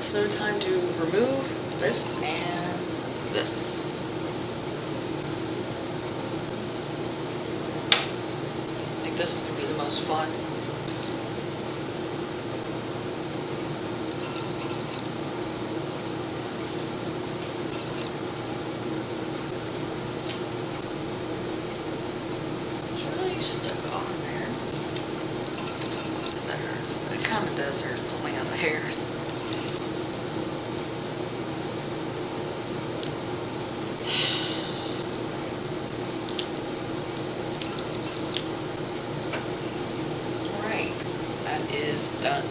So time to remove this and this. I think this is going to be the most fun. It's really stuck on there. That hurts. It kind of does hurt pulling out the hairs. Is done.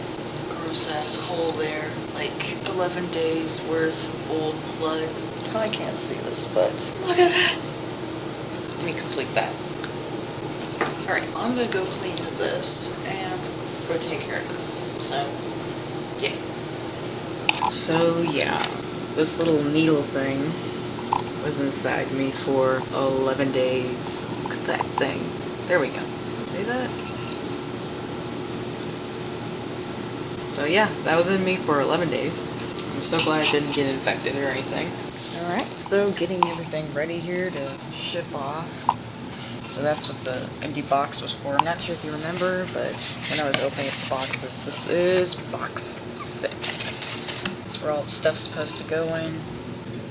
Gross ass hole there, like 11 days worth of old blood. Probably can't see this, but look at that. Let me complete that. Alright, I'm gonna go clean this and go take care of this. So, yeah. So, yeah. This little needle thing was inside me for 11 days. Look at that thing. There we go. See that? So yeah, that was in me for 11 days. I'm so glad it didn't get infected or anything. Alright, so getting everything ready here to ship off. So that's what the empty box was for. I'm not sure if you remember, but when I was opening up the boxes, this is box 6. That's where all the stuff's supposed to go in.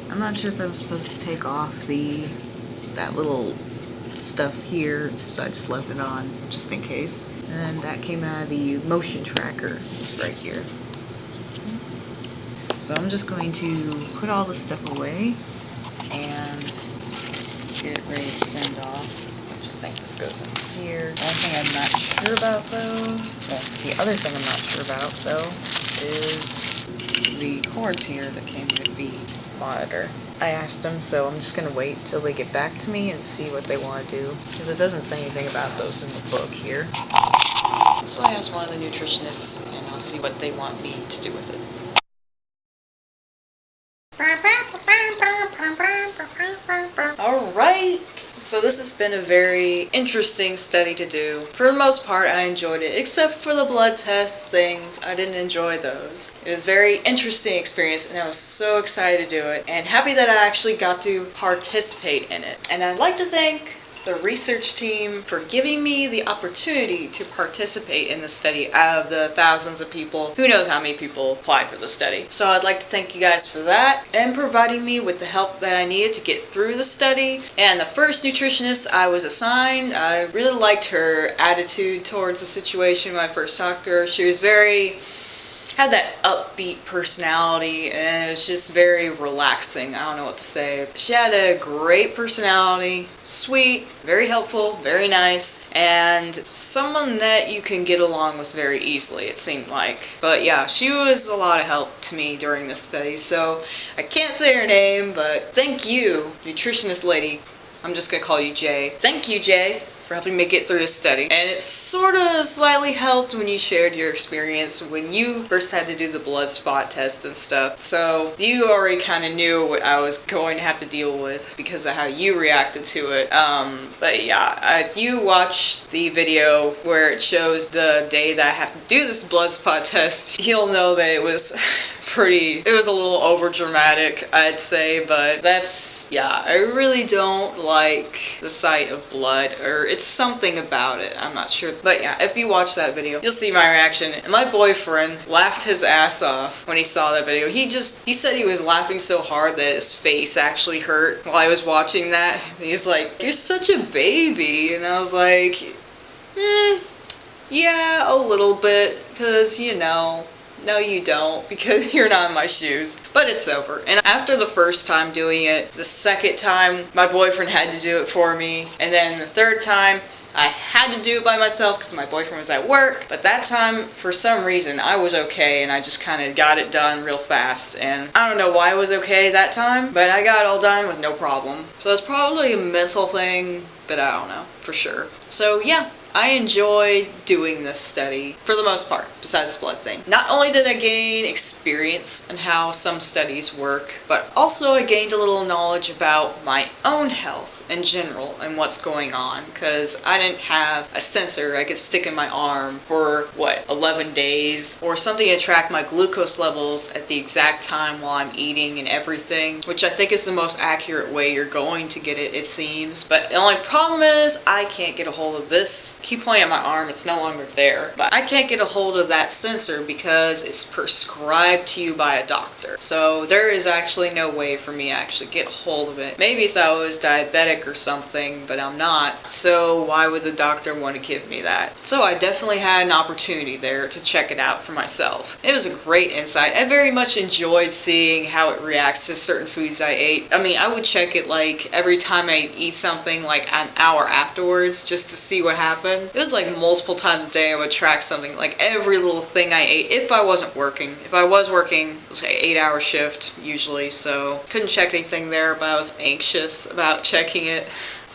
I'm not sure if I was supposed to take off that little stuff here, so I just left it on just in case. And that came out of the motion tracker, just right here. So I'm just going to put all this stuff away and get it ready to send off, which I think this goes in here. The only thing I'm not sure about though, well, the other thing I'm not sure about though, is the cords here that came with the monitor. I asked them, so I'm just going to wait till they get back to me and see what they want to do, because it doesn't say anything about those in the book here. So I asked one of the nutritionists, and I'll see what they want me to do with it. Alright, so this has been a very interesting study to do. For the most part, I enjoyed it, except for the blood test things. I didn't enjoy those. It was a very interesting experience, and I was so excited to do it, and happy that I actually got to participate in it. And I'd like to thank the research team for giving me the opportunity to participate in the study out of the thousands of people. Who knows how many people applied for the study. So I'd like to thank you guys for that and providing me with the help that I needed to get through the study. And the first nutritionist I was assigned, I really liked her attitude towards the situation when I first talked to her. She was had that upbeat personality, and it was just very relaxing. I don't know what to say. She had a great personality, sweet, very helpful, very nice, and someone that you can get along with very easily, it seemed like. But yeah, she was a lot of help to me during this study, so I can't say her name, but thank you, nutritionist lady. I'm just gonna call you Jay. Thank you, Jay, for helping me get through this study. And it sort of slightly helped when you shared your experience when you first had to do the blood spot test and stuff. So you already kind of knew what I was going to have to deal with because of how you reacted to it. But yeah, you watched the video where it shows the day that I have to do this blood spot test. You'll know that it was it was a little over dramatic, I'd say, but yeah, I really don't like the sight of blood, or it's something about it, I'm not sure. But yeah, if you watch that video, you'll see my reaction. And my boyfriend laughed his ass off when he saw that video. He said he was laughing so hard that his face actually hurt while I was watching that. He's like, "You're such a baby," and I was like, yeah, a little bit, because, you know, no you don't, because you're not in my shoes. But it's over. And after the first time doing it, the second time my boyfriend had to do it for me, and then the third time I had to do it by myself because my boyfriend was at work. But that time, for some reason, I was okay, and I just kind of got it done real fast. And I don't know why I was okay that time, but I got it all done with no problem. So it's probably a mental thing, but I don't know for sure. So yeah, I enjoyed doing this study for the most part, besides the blood thing. Not only did I gain experience in how some studies work, but also I gained a little knowledge about my own health in general and what's going on, because I didn't have a sensor I could stick in my arm for, 11 days, or something to track my glucose levels at the exact time while I'm eating and everything, which I think is the most accurate way you're going to get it seems. But the only problem is I can't get a hold of this. Keep pointing at my arm, it's no longer there. But I can't get a hold of that sensor because it's prescribed to you by a doctor. So there is actually no way for me to actually get a hold of it. Maybe if I was diabetic or something, but I'm not. So why would the doctor want to give me that? So I definitely had an opportunity there to check it out for myself. It was a great insight. I very much enjoyed seeing how it reacts to certain foods I ate. I mean, I would check it like every time I eat something, like an hour afterwards, just to see what happened. It was like multiple times a day I would track something, like every little thing I ate, if I wasn't working. If I was working, it was like an 8-hour shift usually, so couldn't check anything there, but I was anxious about checking it.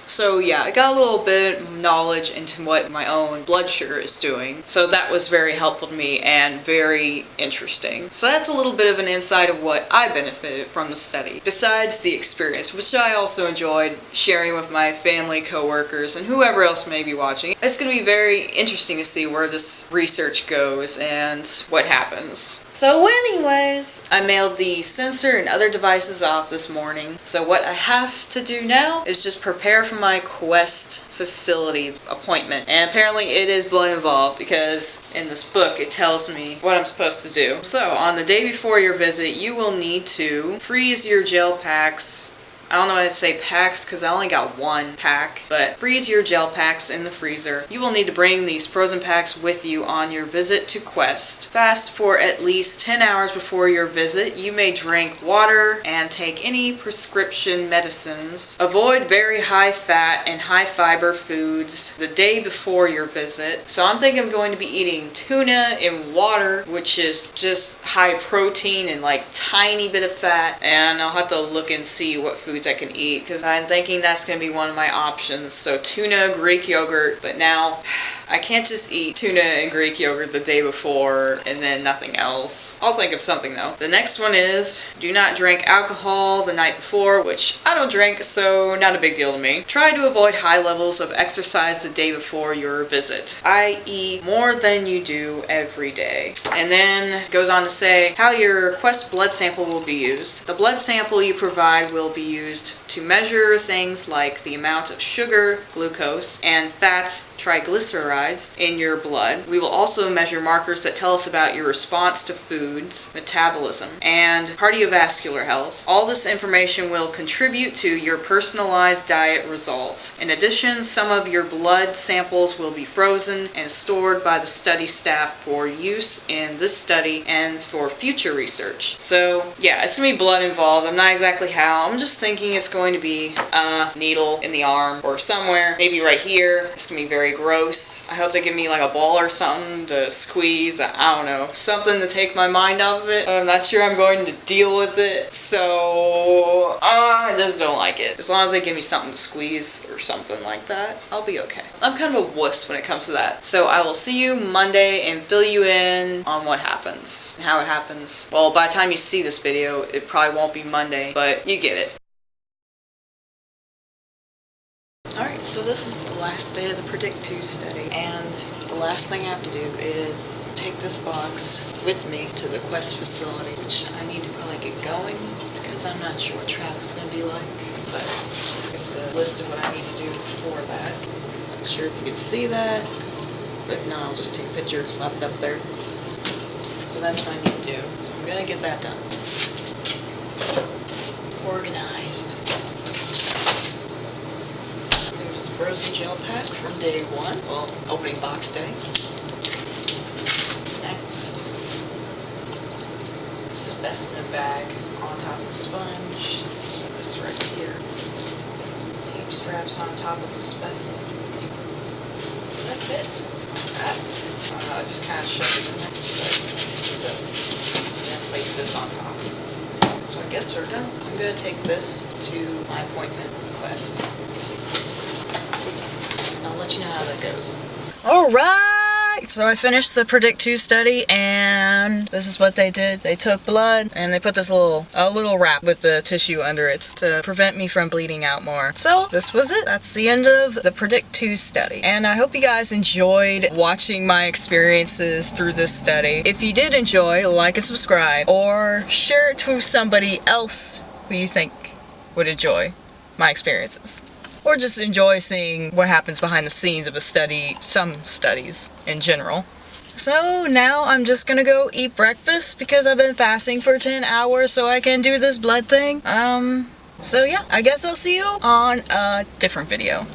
So yeah, I got a little bit of knowledge into what my own blood sugar is doing. So that was very helpful to me and very interesting. So that's a little bit of an insight of what I benefited from the study, besides the experience, which I also enjoyed sharing with my family, coworkers, and whoever else may be watching. It's going to be very interesting to see where this research goes and what happens. So anyways, I mailed the sensor and other devices off this morning. So what I have to do now is just prepare for my Quest facility appointment, and apparently it is blood involved because in this book it tells me what I'm supposed to do. So on the day before your visit, you will need to freeze your gel packs. I don't know how to say packs because I only got one pack, but freeze your gel packs in the freezer. You will need to bring these frozen packs with you on your visit to Quest. Fast for at least 10 hours before your visit. You may drink water and take any prescription medicines. Avoid very high fat and high fiber foods the day before your visit. So I'm thinking I'm going to be eating tuna in water, which is just high protein and like tiny bit of fat, and I'll have to look and see what foods I can eat, because I'm thinking that's going to be one of my options. So tuna, Greek yogurt, but now I can't just eat tuna and Greek yogurt the day before and then nothing else. I'll think of something though. The next one is do not drink alcohol the night before, which I don't drink, so not a big deal to me. Try to avoid high levels of exercise the day before your visit, i.e. more than you do every day. And then goes on to say how your Quest blood sample will be used. The blood sample you provide will be used to measure things like the amount of sugar, glucose, and fats, triglycerides, in your blood. We will also measure markers that tell us about your response to foods, metabolism, and cardiovascular health. All this information will contribute to your personalized diet results. In addition, some of your blood samples will be frozen and stored by the study staff for use in this study and for future research. So yeah, it's going to be blood involved. I'm not exactly how. I'm just thinking it's going to be a needle in the arm or somewhere, maybe right here. It's going to be very gross. I hope they give me like a ball or something to squeeze. I don't know. Something to take my mind off of it. I'm not sure I'm going to deal with it. So I just don't like it. As long as they give me something to squeeze or something like that, I'll be okay. I'm kind of a wuss when it comes to that. So I will see you Monday and fill you in on what happens and how it happens. Well, by the time you see this video, it probably won't be Monday, but you get it. Alright, so this is the last day of the Predict 2 study, and the last thing I have to do is take this box with me to the Quest facility, which I need to probably get going, because I'm not sure what traffic's going to be like, but here's the list of what I need to do before that. Not sure if you can see that, but no, I'll just take a picture and slap it up there. So that's what I need to do, so I'm going to get that done. Organized. Frozen gel pack from day 1, well, opening box day. Next, specimen bag on top of the sponge. So this right here. Tape straps on top of the specimen. Does that fit? I just kind of shoved it in there. So I'm place this on top. So I guess we're done. I'm going to take this to my appointment with Quest. I'll let you know how that goes. Alright, so I finished the Predict 2 study, and this is what they did. They took blood, and they put this little wrap with the tissue under it to prevent me from bleeding out more. So, this was it. That's the end of the Predict 2 study. And I hope you guys enjoyed watching my experiences through this study. If you did enjoy, like and subscribe, or share it to somebody else who you think would enjoy my experiences. Or just enjoy seeing what happens behind the scenes of a study, some studies in general. So now I'm just gonna go eat breakfast because I've been fasting for 10 hours so I can do this blood thing. So yeah, I guess I'll see you on a different video.